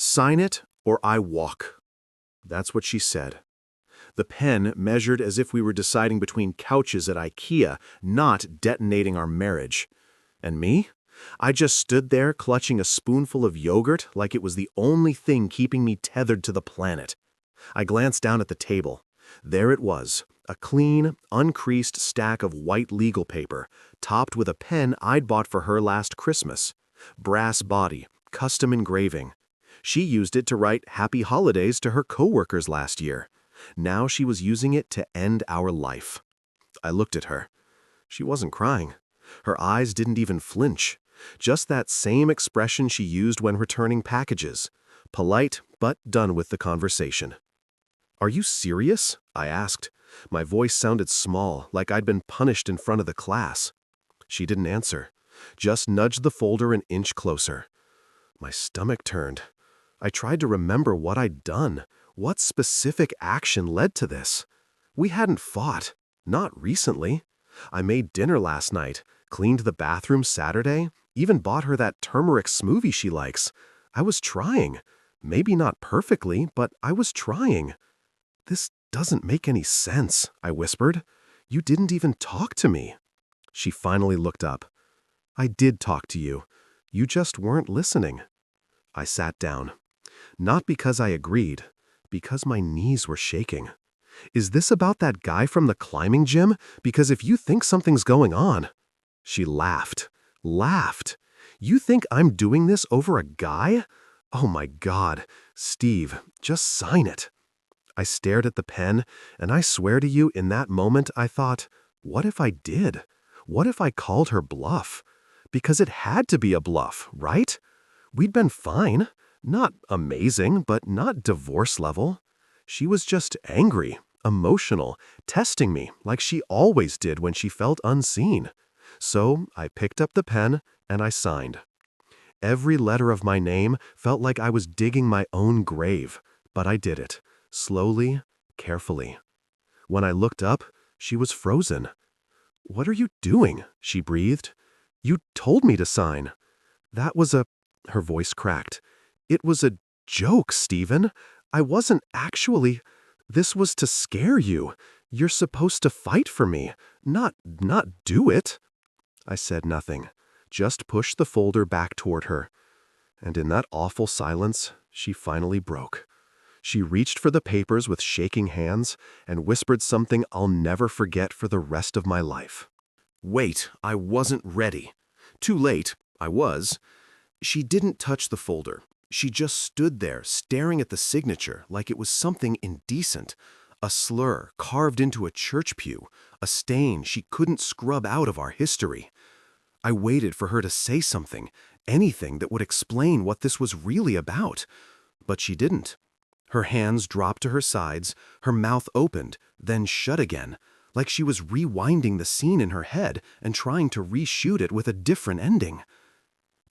"Sign it or I walk." That's what she said. The pen measured as if we were deciding between couches at IKEA, not detonating our marriage. And me? I just stood there clutching a spoonful of yogurt like it was the only thing keeping me tethered to the planet. I glanced down at the table. There it was, a clean, uncreased stack of white legal paper, topped with a pen I'd bought for her last Christmas. Brass body, custom engraving. She used it to write happy holidays to her coworkers last year. Now she was using it to end our life. I looked at her. She wasn't crying. Her eyes didn't even flinch. Just that same expression she used when returning packages. Polite, but done with the conversation. "Are you serious?" I asked. My voice sounded small, like I'd been punished in front of the class. She didn't answer, just nudged the folder an inch closer. My stomach turned. I tried to remember what I'd done. What specific action led to this? We hadn't fought. Not recently. I made dinner last night, cleaned the bathroom Saturday, even bought her that turmeric smoothie she likes. I was trying. Maybe not perfectly, but I was trying. "This doesn't make any sense," I whispered. "You didn't even talk to me." She finally looked up. "I did talk to you. You just weren't listening." I sat down. Not because I agreed, because my knees were shaking. "Is this about that guy from the climbing gym? Because if you think something's going on—" She laughed. Laughed. "You think I'm doing this over a guy? Oh my God. Steve, just sign it." I stared at the pen, and I swear to you, in that moment I thought, what if I did? What if I called her bluff? Because it had to be a bluff, right? We'd been fine. Not amazing, but not divorce level. She was just angry, emotional, testing me like she always did when she felt unseen. So I picked up the pen and I signed. Every letter of my name felt like I was digging my own grave, but I did it, slowly, carefully. When I looked up, she was frozen. "What are you doing?" she breathed. "You told me to sign." "That was a—" her voice cracked. "It was a joke, Stephen. I wasn't actually— This was to scare you. You're supposed to fight for me, not do it." I said nothing, just pushed the folder back toward her. And in that awful silence, she finally broke. She reached for the papers with shaking hands and whispered something I'll never forget for the rest of my life. Wait, I wasn't ready. Too late, I was. She didn't touch the folder. She just stood there, staring at the signature like it was something indecent. A slur carved into a church pew, a stain she couldn't scrub out of our history. I waited for her to say something, anything that would explain what this was really about. But she didn't. Her hands dropped to her sides, her mouth opened, then shut again, like she was rewinding the scene in her head and trying to reshoot it with a different ending.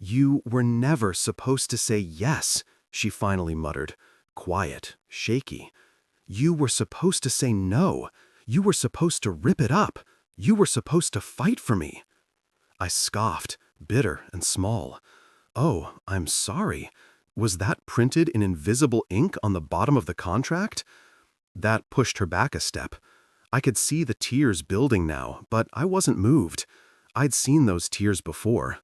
"You were never supposed to say yes," she finally muttered, quiet, shaky. "You were supposed to say no. You were supposed to rip it up. You were supposed to fight for me." I scoffed, bitter and small. "Oh, I'm sorry. Was that printed in invisible ink on the bottom of the contract?" That pushed her back a step. I could see the tears building now, but I wasn't moved. I'd seen those tears before.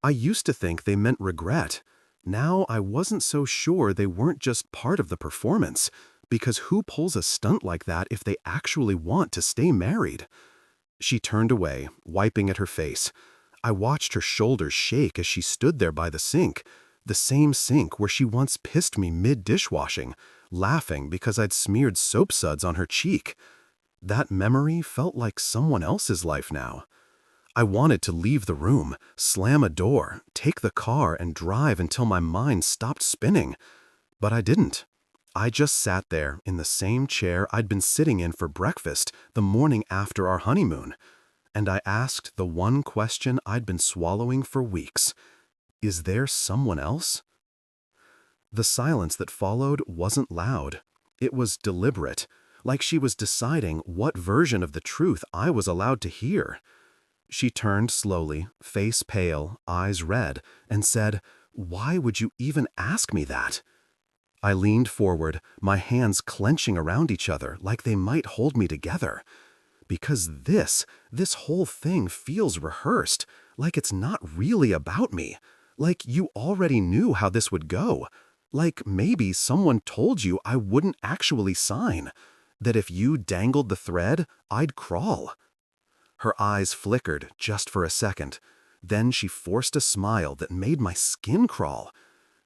I used to think they meant regret. Now I wasn't so sure they weren't just part of the performance, because who pulls a stunt like that if they actually want to stay married? She turned away, wiping at her face. I watched her shoulders shake as she stood there by the sink, the same sink where she once pissed me mid-dishwashing, laughing because I'd smeared soap suds on her cheek. That memory felt like someone else's life now. I wanted to leave the room, slam a door, take the car, and drive until my mind stopped spinning. But I didn't. I just sat there in the same chair I'd been sitting in for breakfast the morning after our honeymoon, and I asked the one question I'd been swallowing for weeks. Is there someone else? The silence that followed wasn't loud. It was deliberate, like she was deciding what version of the truth I was allowed to hear. She turned slowly, face pale, eyes red, and said, "Why would you even ask me that?" I leaned forward, my hands clenching around each other like they might hold me together. Because this whole thing feels rehearsed, like it's not really about me. Like you already knew how this would go. Like maybe someone told you I wouldn't actually sign. That if you dangled the thread, I'd crawl. Her eyes flickered just for a second. Then she forced a smile that made my skin crawl.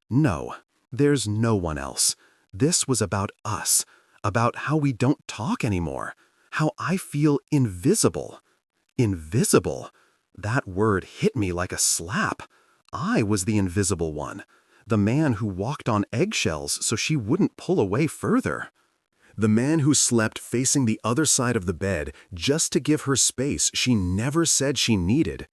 No, there's no one else. This was about us, about how we don't talk anymore, how I feel invisible. Invisible. That word hit me like a slap. I was the invisible one, the man who walked on eggshells so she wouldn't pull away further. The man who slept facing the other side of the bed just to give her space she never said she needed.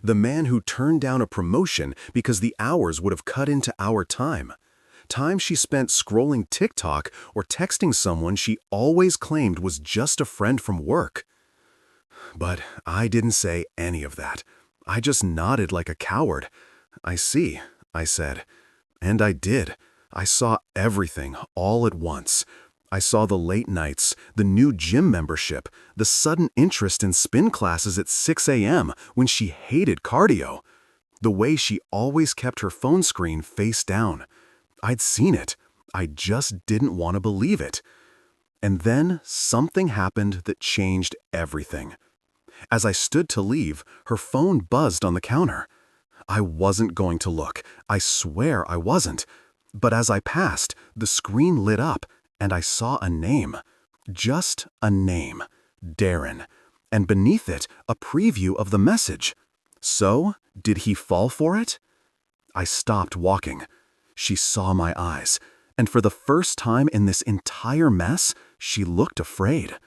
The man who turned down a promotion because the hours would have cut into our time. Time she spent scrolling TikTok or texting someone she always claimed was just a friend from work. But I didn't say any of that. I just nodded like a coward. I see, I said. And I did. I saw everything all at once. I saw the late nights, the new gym membership, the sudden interest in spin classes at 6 a.m. when she hated cardio. The way she always kept her phone screen face down. I'd seen it. I just didn't want to believe it. And then something happened that changed everything. As I stood to leave, her phone buzzed on the counter. I wasn't going to look. I swear I wasn't. But as I passed, the screen lit up, and I saw a name. Just a name. Darren. And beneath it, a preview of the message. So, did he fall for it? I stopped walking. She saw my eyes, and for the first time in this entire mess, she looked afraid.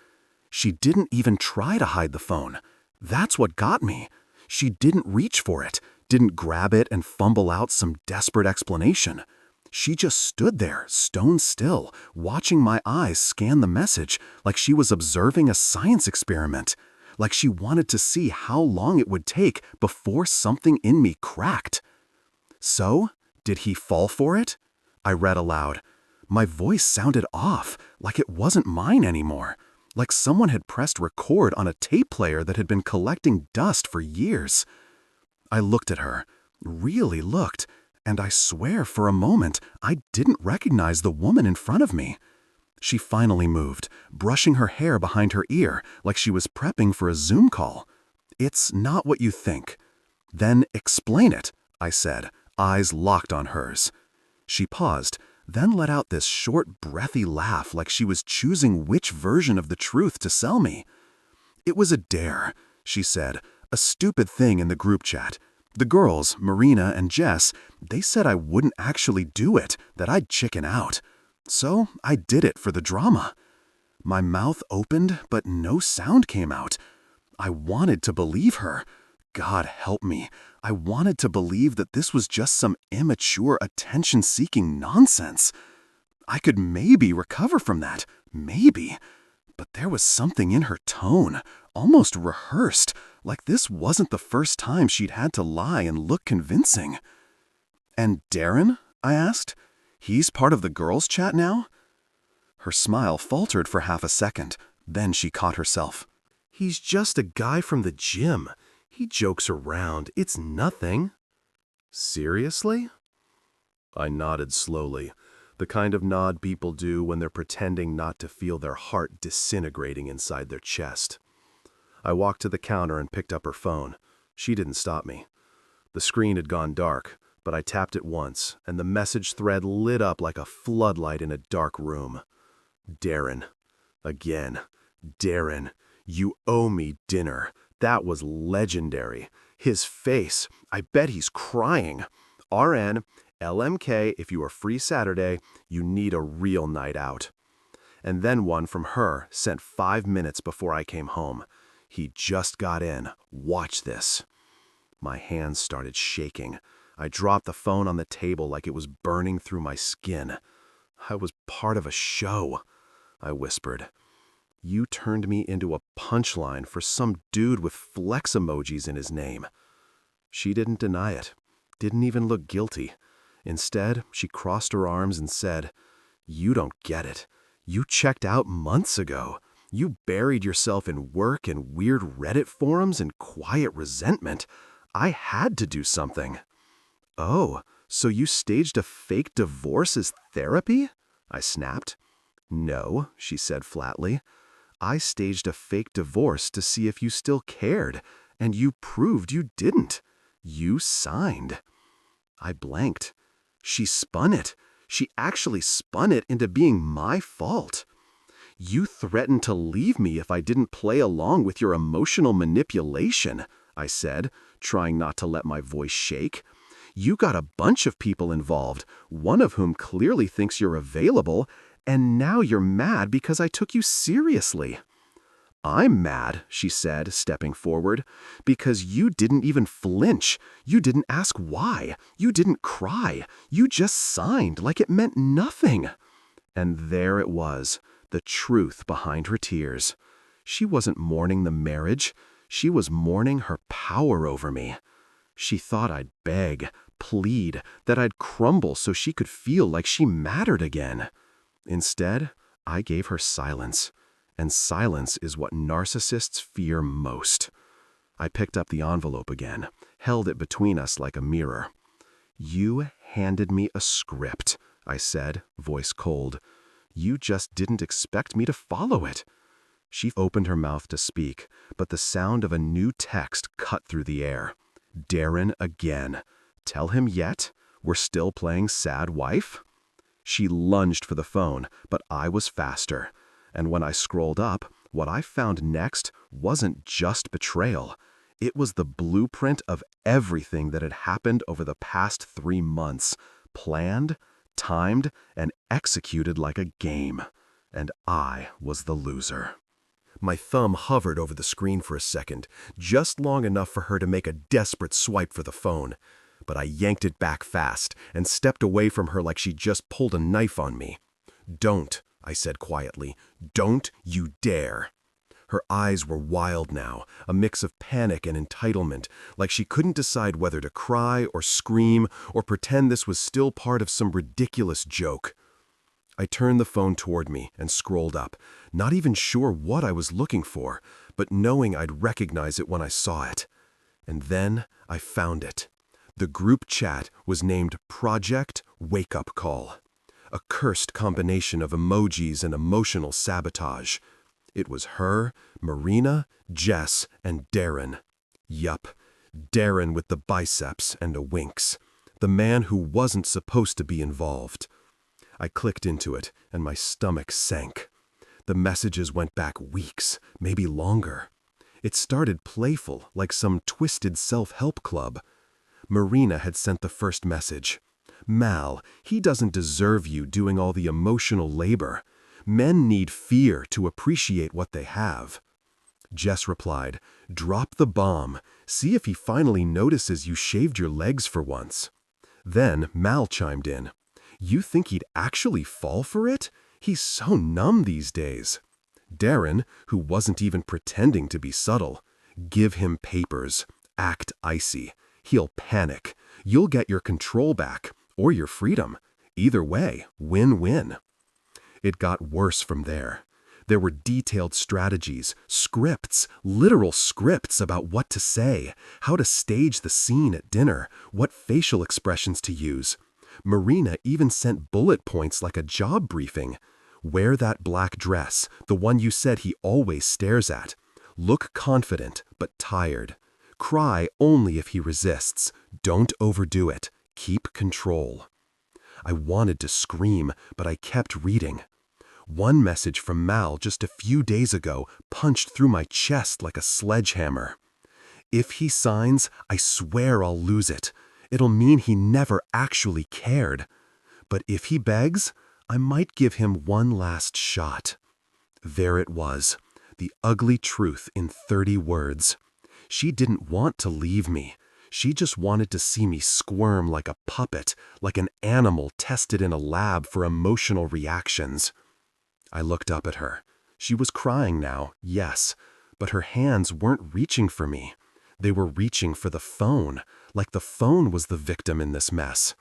She didn't even try to hide the phone. That's what got me. She didn't reach for it, didn't grab it and fumble out some desperate explanation. She just stood there, stone still, watching my eyes scan the message like she was observing a science experiment, like she wanted to see how long it would take before something in me cracked. So, did he fall for it? I read aloud. My voice sounded off, like it wasn't mine anymore, like someone had pressed record on a tape player that had been collecting dust for years. I looked at her, really looked, and I swear for a moment I didn't recognize the woman in front of me. She finally moved, brushing her hair behind her ear like she was prepping for a Zoom call. It's not what you think. Then explain it, I said, eyes locked on hers. She paused, then let out this short, breathy laugh like she was choosing which version of the truth to sell me. It was a dare, she said, a stupid thing in the group chat. The girls, Marina and Jess, they said I wouldn't actually do it, that I'd chicken out. So I did it for the drama. My mouth opened, but no sound came out. I wanted to believe her. God help me. I wanted to believe that this was just some immature, attention-seeking nonsense. I could maybe recover from that, maybe. But there was something in her tone, almost rehearsed, like this wasn't the first time she'd had to lie and look convincing. And Darren? I asked. He's part of the girls' chat now? Her smile faltered for half a second. Then she caught herself. He's just a guy from the gym. He jokes around. It's nothing. Seriously? I nodded slowly, the kind of nod people do when they're pretending not to feel their heart disintegrating inside their chest. I walked to the counter and picked up her phone. She didn't stop me. The screen had gone dark, but I tapped it once, and the message thread lit up like a floodlight in a dark room. Darren. Again. Darren. You owe me dinner. That was legendary. His face. I bet he's crying. RN, LMK, if you are free Saturday, you need a real night out. And then one from her, sent 5 minutes before I came home. He just got in. Watch this. My hands started shaking. I dropped the phone on the table like it was burning through my skin. I was part of a show, I whispered. You turned me into a punchline for some dude with flex emojis in his name. She didn't deny it, didn't even look guilty. Instead, she crossed her arms and said, You don't get it. You checked out months ago. You buried yourself in work and weird Reddit forums and quiet resentment. I had to do something. Oh, so you staged a fake divorce as therapy? I snapped. No, she said flatly. I staged a fake divorce to see if you still cared, and you proved you didn't. You signed. I blanked. She spun it. She actually spun it into being my fault. You threatened to leave me if I didn't play along with your emotional manipulation, I said, trying not to let my voice shake. You got a bunch of people involved, one of whom clearly thinks you're available, and now you're mad because I took you seriously. I'm mad, she said, stepping forward, because you didn't even flinch. You didn't ask why. You didn't cry. You just signed like it meant nothing. And there it was, the truth behind her tears. She wasn't mourning the marriage. She was mourning her power over me. She thought I'd beg, plead, that I'd crumble so she could feel like she mattered again. Instead, I gave her silence. And silence is what narcissists fear most. I picked up the envelope again, held it between us like a mirror. You handed me a script, I said, voice cold. You just didn't expect me to follow it. She opened her mouth to speak, but the sound of a new text cut through the air. Darren again. Tell him yet? We're still playing sad wife? She lunged for the phone, but I was faster. And when I scrolled up, what I found next wasn't just betrayal. It was the blueprint of everything that had happened over the past 3 months, planned, timed, and executed like a game. And I was the loser. My thumb hovered over the screen for a second, just long enough for her to make a desperate swipe for the phone. But I yanked it back fast and stepped away from her like she just pulled a knife on me. Don't, I said quietly. Don't you dare. Her eyes were wild now, a mix of panic and entitlement, like she couldn't decide whether to cry or scream or pretend this was still part of some ridiculous joke. I turned the phone toward me and scrolled up, not even sure what I was looking for, but knowing I'd recognize it when I saw it. And then I found it. The group chat was named Project Wakeup Call. A cursed combination of emojis and emotional sabotage. It was her, Marina, Jess, and Darren. Yup, Darren with the biceps and a winks. The man who wasn't supposed to be involved. I clicked into it, and my stomach sank. The messages went back weeks, maybe longer. It started playful, like some twisted self-help club. Marina had sent the first message. Mal, he doesn't deserve you doing all the emotional labor. Men need fear to appreciate what they have. Jess replied, drop the bomb. See if he finally notices you shaved your legs for once. Then Mal chimed in. You think he'd actually fall for it? He's so numb these days. Darren, who wasn't even pretending to be subtle. Give him papers. Act icy. He'll panic. You'll get your control back. Or your freedom. Either way, win-win. It got worse from there. There were detailed strategies, scripts, literal scripts about what to say, how to stage the scene at dinner, what facial expressions to use. Marina even sent bullet points like a job briefing. Wear that black dress, the one you said he always stares at. Look confident, but tired. Cry only if he resists. Don't overdo it. Keep control. I wanted to scream, but I kept reading. One message from Mal just a few days ago punched through my chest like a sledgehammer. If he signs, I swear I'll lose it. It'll mean he never actually cared. But if he begs, I might give him one last shot. There it was, the ugly truth in 30 words. She didn't want to leave me. She just wanted to see me squirm like a puppet, like an animal tested in a lab for emotional reactions. I looked up at her. She was crying now, yes, but her hands weren't reaching for me. They were reaching for the phone, like the phone was the victim in this mess.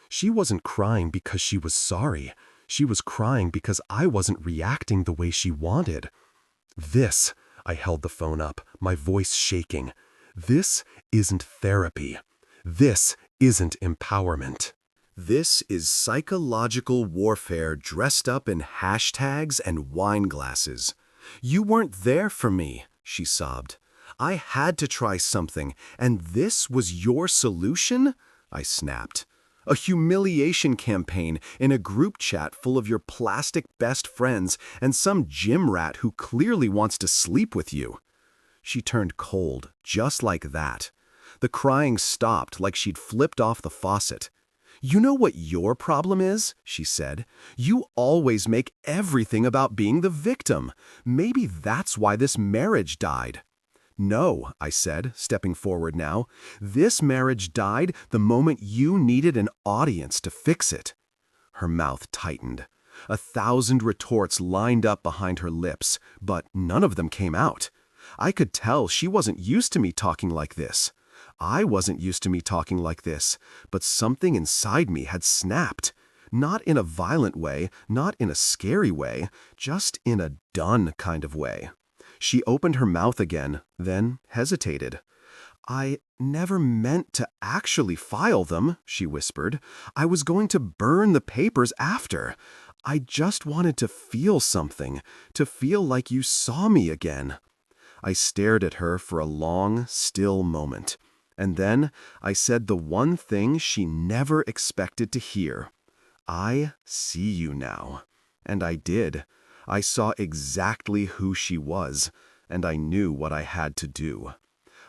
She wasn't crying because she was sorry. She was crying because I wasn't reacting the way she wanted. This, I held the phone up, my voice shaking. This isn't therapy. This isn't empowerment. This is psychological warfare dressed up in hashtags and wine glasses. You weren't there for me, she sobbed. I had to try something, and this was your solution? I snapped. A humiliation campaign in a group chat full of your plastic best friends and some gym rat who clearly wants to sleep with you. She turned cold, just like that. The crying stopped like she'd flipped off the faucet. You know what your problem is? She said. You always make everything about being the victim. Maybe that's why this marriage died. No, I said, stepping forward now. This marriage died the moment you needed an audience to fix it. Her mouth tightened. 1,000 retorts lined up behind her lips, but none of them came out. I could tell she wasn't used to me talking like this. I wasn't used to me talking like this, but something inside me had snapped. Not in a violent way, not in a scary way, just in a done kind of way. She opened her mouth again, then hesitated. I never meant to actually file them, she whispered. I was going to burn the papers after. I just wanted to feel something, to feel like you saw me again. I stared at her for a long, still moment. And then I said the one thing she never expected to hear. I see you now. And I did. I saw exactly who she was, and I knew what I had to do.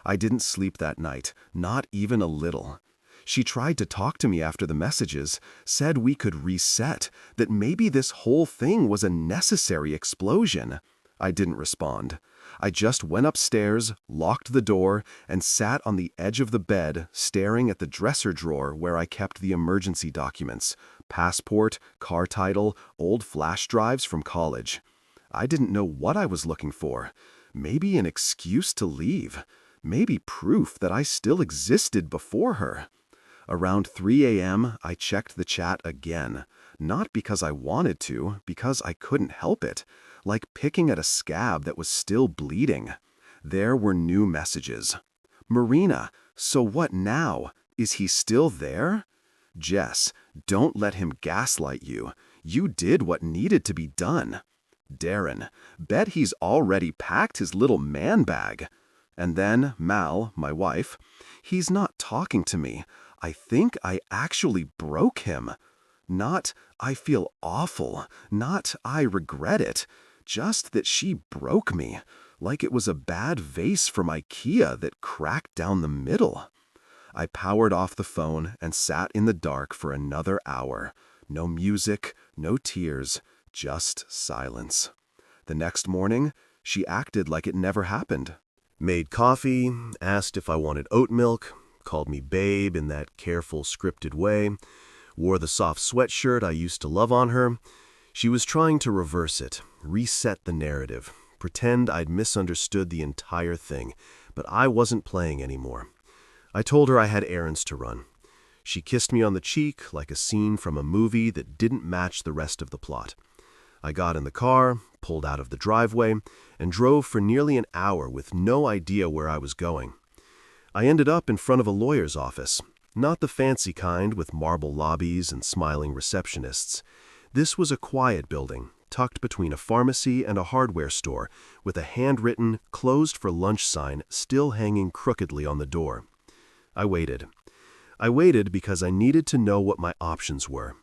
I didn't sleep that night, not even a little. She tried to talk to me after the messages, said we could reset, that maybe this whole thing was a necessary explosion. I didn't respond. I just went upstairs, locked the door, and sat on the edge of the bed, staring at the dresser drawer where I kept the emergency documents, passport, car title, old flash drives from college. I didn't know what I was looking for. Maybe an excuse to leave. Maybe proof that I still existed before her. Around 3 a.m., I checked the chat again. Not because I wanted to, because I couldn't help it. Like picking at a scab that was still bleeding. There were new messages. Marina, so what now? Is he still there? Jess, don't let him gaslight you. You did what needed to be done. Darren, bet he's already packed his little man bag. And then Mal, my wife, he's not talking to me. I think I actually broke him. Not, I feel awful. Not, I regret it. Just that she broke me, like it was a bad vase from IKEA that cracked down the middle. I powered off the phone and sat in the dark for another hour. No music, no tears, just silence. The next morning, she acted like it never happened. Made coffee, asked if I wanted oat milk, called me babe in that careful, scripted way, wore the soft sweatshirt I used to love on her. She was trying to reverse it, reset the narrative, pretend I'd misunderstood the entire thing, but I wasn't playing anymore. I told her I had errands to run. She kissed me on the cheek like a scene from a movie that didn't match the rest of the plot. I got in the car, pulled out of the driveway, and drove for nearly an hour with no idea where I was going. I ended up in front of a lawyer's office, not the fancy kind with marble lobbies and smiling receptionists. This was a quiet building, tucked between a pharmacy and a hardware store, with a handwritten, closed for lunch sign still hanging crookedly on the door. I waited. I waited because I needed to know what my options were.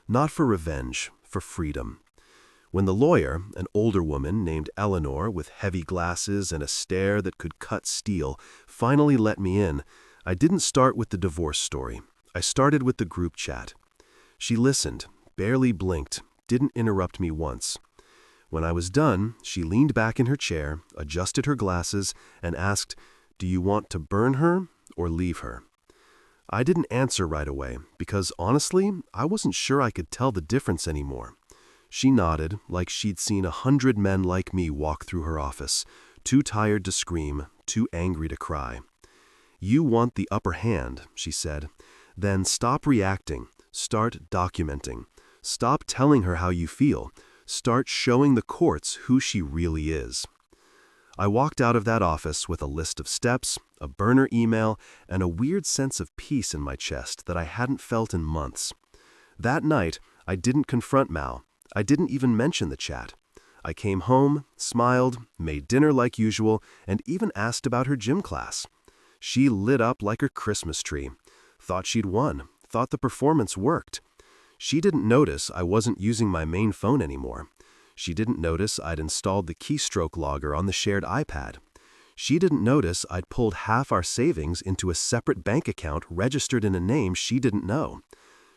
Not for revenge, for freedom. When the lawyer, an older woman named Eleanor with heavy glasses and a stare that could cut steel, finally let me in, I didn't start with the divorce story. I started with the group chat. She listened, barely blinked, didn't interrupt me once. When I was done, she leaned back in her chair, adjusted her glasses, and asked, "Do you want to burn her or leave her?" I didn't answer right away, because honestly, I wasn't sure I could tell the difference anymore. She nodded, like she'd seen 100 men like me walk through her office, too tired to scream, too angry to cry. "You want the upper hand," she said. "Then stop reacting, start documenting. Stop telling her how you feel. Start showing the courts who she really is. I walked out of that office with a list of steps, a burner email, and a weird sense of peace in my chest that I hadn't felt in months. That night, I didn't confront Mal. I didn't even mention the chat. I came home, smiled, made dinner like usual, and even asked about her gym class. She lit up like a Christmas tree. Thought she'd won. Thought the performance worked. She didn't notice I wasn't using my main phone anymore. She didn't notice I'd installed the keystroke logger on the shared iPad. She didn't notice I'd pulled half our savings into a separate bank account registered in a name she didn't know.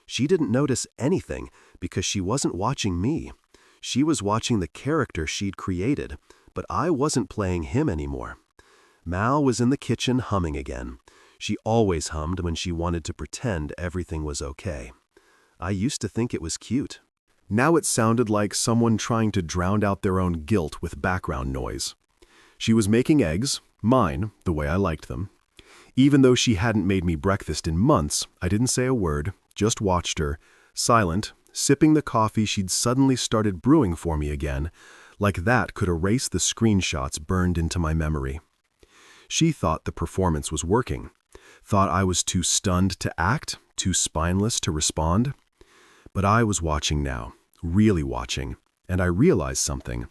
She didn't notice anything because she wasn't watching me. She was watching the character she'd created, but I wasn't playing him anymore. Mal was in the kitchen humming again. She always hummed when she wanted to pretend everything was okay. I used to think it was cute. Now it sounded like someone trying to drown out their own guilt with background noise. She was making eggs, mine, the way I liked them. Even though she hadn't made me breakfast in months, I didn't say a word, just watched her, silent, sipping the coffee she'd suddenly started brewing for me again, like that could erase the screenshots burned into my memory. She thought the performance was working, thought I was too stunned to act, too spineless to respond. But I was watching now, really watching, and I realized something.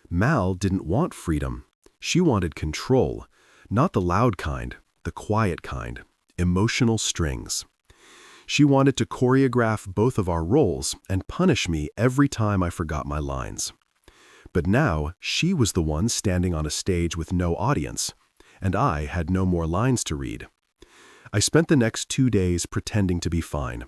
Mal didn't want freedom. She wanted control, not the loud kind, the quiet kind, emotional strings. She wanted to choreograph both of our roles and punish me every time I forgot my lines. But now she was the one standing on a stage with no audience, and I had no more lines to read. I spent the next 2 days pretending to be fine.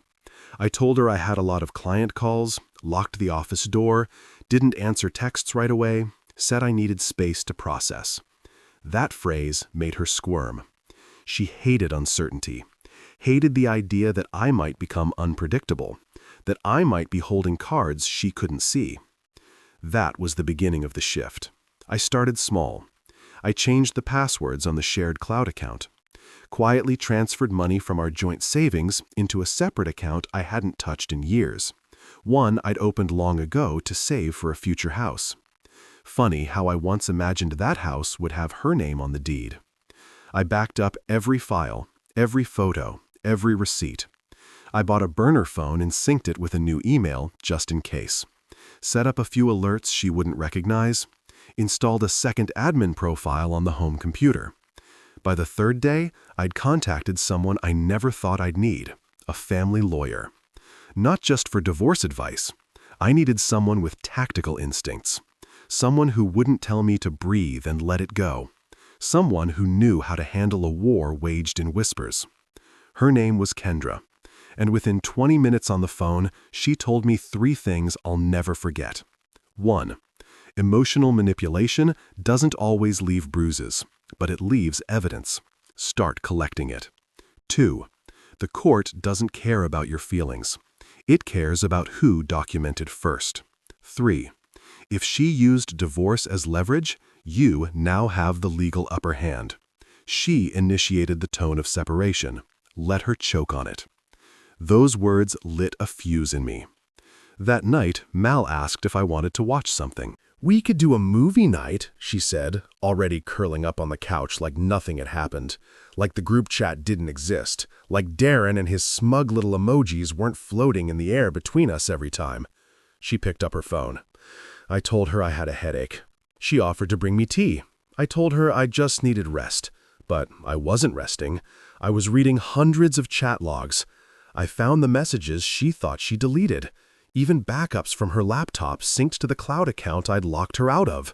I told her I had a lot of client calls, locked the office door, didn't answer texts right away, said I needed space to process. That phrase made her squirm. She hated uncertainty, hated the idea that I might become unpredictable, that I might be holding cards she couldn't see. That was the beginning of the shift. I started small. I changed the passwords on the shared cloud account, quietly transferred money from our joint savings into a separate account I hadn't touched in years, one I'd opened long ago to save for a future house. Funny how I once imagined that house would have her name on the deed. I backed up every file, every photo, every receipt. I bought a burner phone and synced it with a new email just in case. Set up a few alerts she wouldn't recognize. Installed a second admin profile on the home computer. By the third day, I'd contacted someone I never thought I'd need, a family lawyer. Not just for divorce advice. I needed someone with tactical instincts. Someone who wouldn't tell me to breathe and let it go. Someone who knew how to handle a war waged in whispers. Her name was Kendra, and within 20 minutes on the phone, she told me 3 things I'll never forget. 1. Emotional manipulation doesn't always leave bruises, but it leaves evidence. Start collecting it. 2. The court doesn't care about your feelings. It cares about who documented first. 3. If she used divorce as leverage, you now have the legal upper hand. She initiated the tone of separation. Let her choke on it. Those words lit a fuse in me. That night, Mal asked if I wanted to watch something. "We could do a movie night," she said, already curling up on the couch like nothing had happened, like the group chat didn't exist, like Darren and his smug little emojis weren't floating in the air between us every time. She picked up her phone. I told her I had a headache. She offered to bring me tea. I told her I just needed rest. But I wasn't resting. I was reading hundreds of chat logs. I found the messages she thought she deleted. Even backups from her laptop synced to the cloud account I'd locked her out of.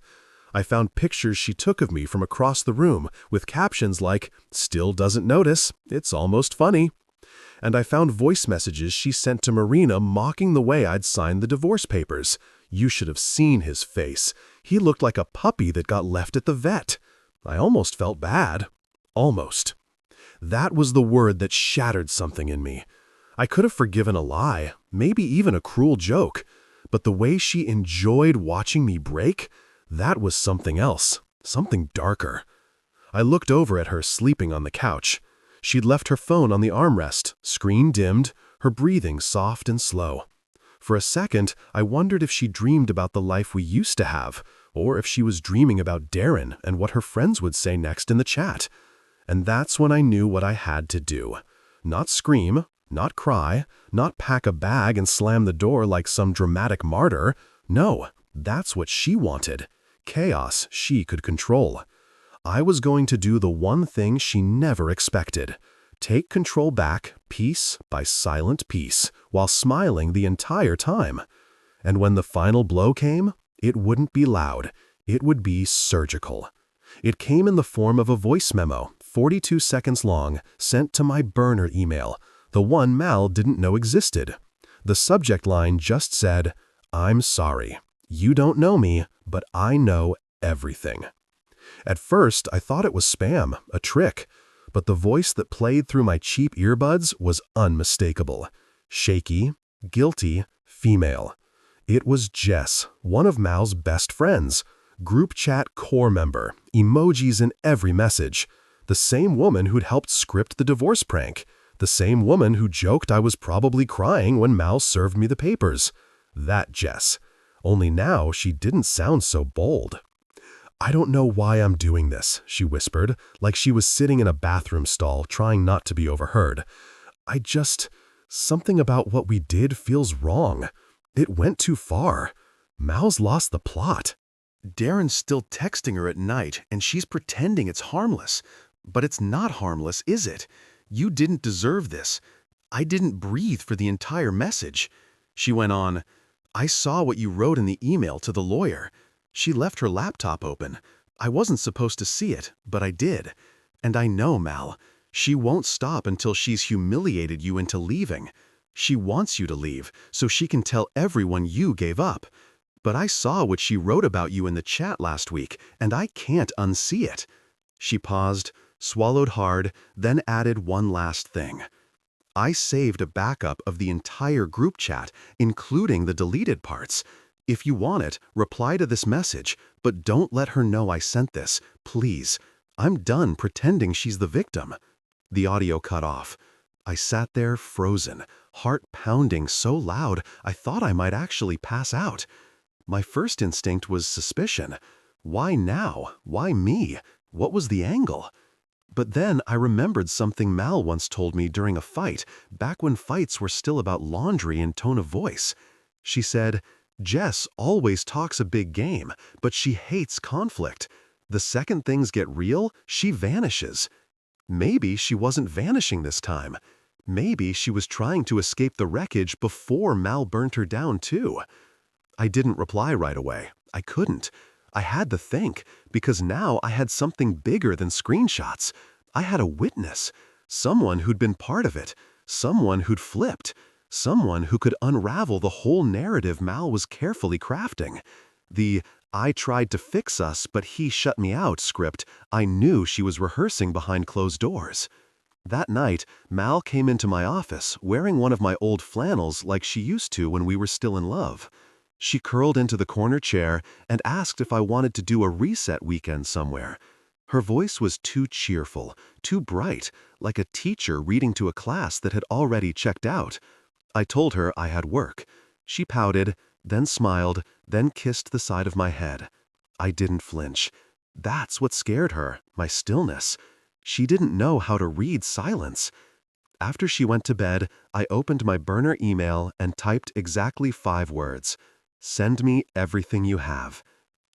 I found pictures she took of me from across the room with captions like, "Still doesn't notice, it's almost funny." And I found voice messages she sent to Marina mocking the way I'd signed the divorce papers. You should have seen his face. He looked like a puppy that got left at the vet. I almost felt bad. Almost. That was the word that shattered something in me. I could have forgiven a lie, maybe even a cruel joke, but the way she enjoyed watching me break, that was something else, something darker. I looked over at her sleeping on the couch. She'd left her phone on the armrest, screen dimmed, her breathing soft and slow. For a second, I wondered if she dreamed about the life we used to have, or if she was dreaming about Darren and what her friends would say next in the chat. And that's when I knew what I had to do. Not scream, not cry, not pack a bag and slam the door like some dramatic martyr. No, that's what she wanted. Chaos she could control. I was going to do the one thing she never expected. Take control back, piece by silent piece, while smiling the entire time. And when the final blow came, it wouldn't be loud. It would be surgical. It came in the form of a voice memo, 42 seconds long, sent to my burner email, the one Mal didn't know existed. The subject line just said, "I'm sorry. You don't know me, but I know everything." At first, I thought it was spam, a trick, but the voice that played through my cheap earbuds was unmistakable. Shaky, guilty, female. It was Jess, one of Mal's best friends. Group chat core member, emojis in every message. The same woman who'd helped script the divorce prank. The same woman who joked I was probably crying when Mal served me the papers. That Jess. Only now she didn't sound so bold. "I don't know why I'm doing this," she whispered, like she was sitting in a bathroom stall trying not to be overheard. Something about what we did feels wrong. It went too far. Mal's lost the plot." Darren's still texting her at night, and she's pretending it's harmless. But it's not harmless, is it? You didn't deserve this. I didn't breathe for the entire message. She went on, "I saw what you wrote in the email to the lawyer. She left her laptop open. I wasn't supposed to see it, but I did. And I know, Mal, she won't stop until she's humiliated you into leaving. She wants you to leave, so she can tell everyone you gave up. But I saw what she wrote about you in the chat last week, and I can't unsee it." She paused, swallowed hard, then added one last thing. "I saved a backup of the entire group chat, including the deleted parts. If you want it, reply to this message, but don't let her know I sent this, please. I'm done pretending she's the victim." The audio cut off. I sat there frozen, heart pounding so loud I thought I might actually pass out. My first instinct was suspicion. Why now? Why me? What was the angle? But then I remembered something Mal once told me during a fight, back when fights were still about laundry and tone of voice. She said, "Jess always talks a big game, but she hates conflict. The second things get real, she vanishes." Maybe she wasn't vanishing this time. Maybe she was trying to escape the wreckage before Mal burnt her down too. I didn't reply right away. I couldn't. I had to think, because now I had something bigger than screenshots. I had a witness, someone who'd been part of it, someone who'd flipped, someone who could unravel the whole narrative Mal was carefully crafting. The "I tried to fix us, but he shut me out" script I knew she was rehearsing behind closed doors. That night, Mal came into my office wearing one of my old flannels like she used to when we were still in love. She curled into the corner chair and asked if I wanted to do a reset weekend somewhere. Her voice was too cheerful, too bright, like a teacher reading to a class that had already checked out. I told her I had work. She pouted, then smiled, then kissed the side of my head. I didn't flinch. That's what scared her, my stillness. She didn't know how to read silence. After she went to bed, I opened my burner email and typed exactly 5 words. "Send me everything you have."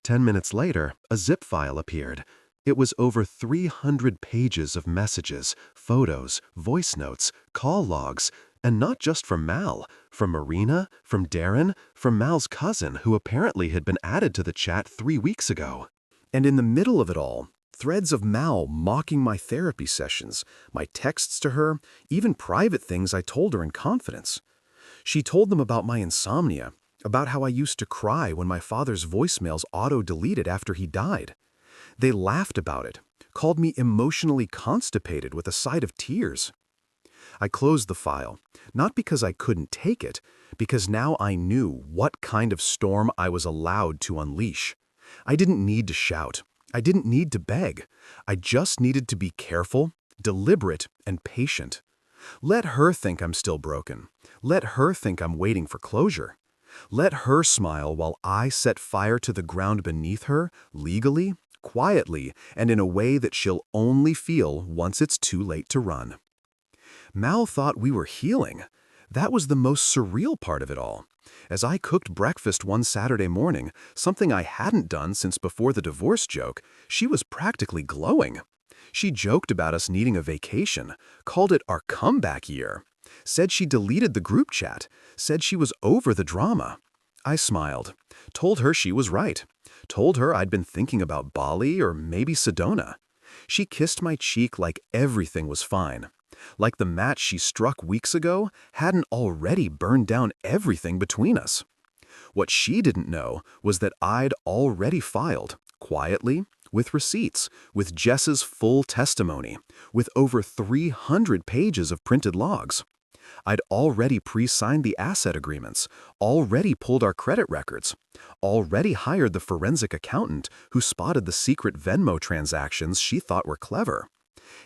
10 minutes later, a zip file appeared. It was over 300 pages of messages, photos, voice notes, call logs, and not just from Mal, from Marina, from Darren, from Mal's cousin who apparently had been added to the chat 3 weeks ago. And in the middle of it all, threads of Mal mocking my therapy sessions, my texts to her, even private things I told her in confidence. She told them about my insomnia, about how I used to cry when my father's voicemails auto-deleted after he died. They laughed about it, called me emotionally constipated with a side of tears. I closed the file, not because I couldn't take it, because now I knew what kind of storm I was allowed to unleash. I didn't need to shout. I didn't need to beg. I just needed to be careful, deliberate, and patient. Let her think I'm still broken. Let her think I'm waiting for closure. Let her smile while I set fire to the ground beneath her, legally, quietly, and in a way that she'll only feel once it's too late to run. Mal thought we were healing. That was the most surreal part of it all. As I cooked breakfast one Saturday morning, something I hadn't done since before the divorce joke, she was practically glowing. She joked about us needing a vacation, called it our comeback year, said she deleted the group chat, said she was over the drama. I smiled, told her she was right, told her I'd been thinking about Bali or maybe Sedona. She kissed my cheek like everything was fine. Like the match she struck weeks ago hadn't already burned down everything between us. What she didn't know was that I'd already filed, quietly, with receipts, with Jess's full testimony, with over 300 pages of printed logs. I'd already pre-signed the asset agreements, already pulled our credit records, already hired the forensic accountant who spotted the secret Venmo transactions she thought were clever.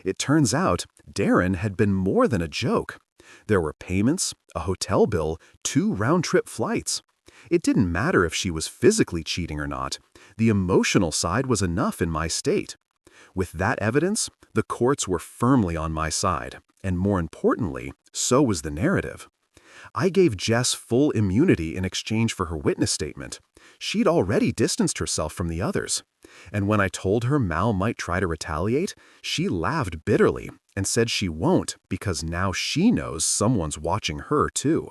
It turns out Darren had been more than a joke. There were payments, a hotel bill, 2 round-trip flights. It didn't matter if she was physically cheating or not. The emotional side was enough in my state. With that evidence, the courts were firmly on my side, and more importantly, so was the narrative. I gave Jess full immunity in exchange for her witness statement. She'd already distanced herself from the others. And when I told her Mal might try to retaliate, she laughed bitterly and said she won't because now she knows someone's watching her too.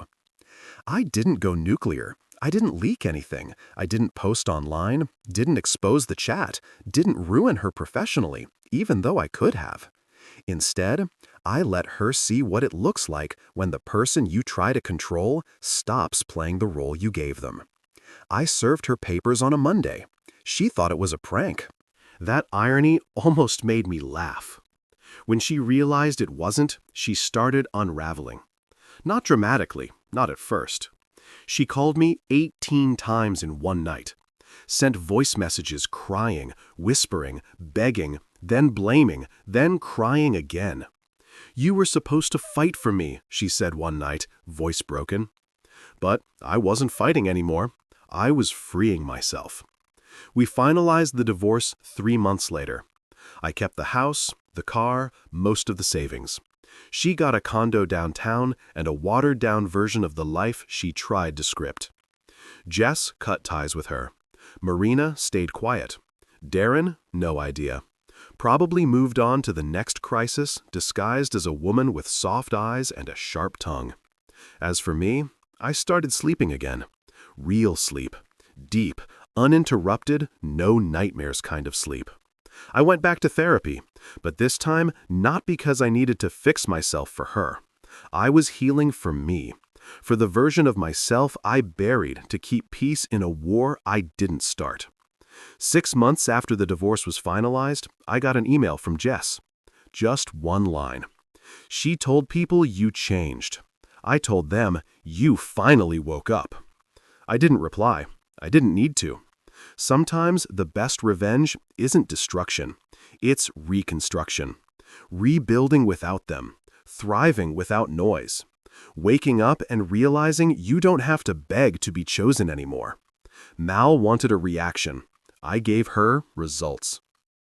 I didn't go nuclear. I didn't leak anything. I didn't post online, didn't expose the chat, didn't ruin her professionally, even though I could have. Instead, I let her see what it looks like when the person you try to control stops playing the role you gave them. I served her papers on a Monday. She thought it was a prank. That irony almost made me laugh. When she realized it wasn't, she started unraveling. Not dramatically, not at first. She called me 18 times in one night, sent voice messages crying, whispering, begging, then blaming, then crying again. "You were supposed to fight for me," she said one night, voice broken. But I wasn't fighting anymore. I was freeing myself. We finalized the divorce 3 months later. I kept the house, the car, most of the savings. She got a condo downtown and a watered-down version of the life she tried to script. Jess cut ties with her. Marina stayed quiet. Darren, no idea. Probably moved on to the next crisis, disguised as a woman with soft eyes and a sharp tongue. As for me, I started sleeping again. Real sleep. Deep, uninterrupted, no nightmares kind of sleep. I went back to therapy, but this time not because I needed to fix myself for her. I was healing for me, for the version of myself I buried to keep peace in a war I didn't start. 6 months after the divorce was finalized, I got an email from Jess. Just one line. She told people you changed. I told them you finally woke up. I didn't reply. I didn't need to. Sometimes the best revenge isn't destruction. It's reconstruction. Rebuilding without them. Thriving without noise. Waking up and realizing you don't have to beg to be chosen anymore. Mal wanted a reaction. I gave her results.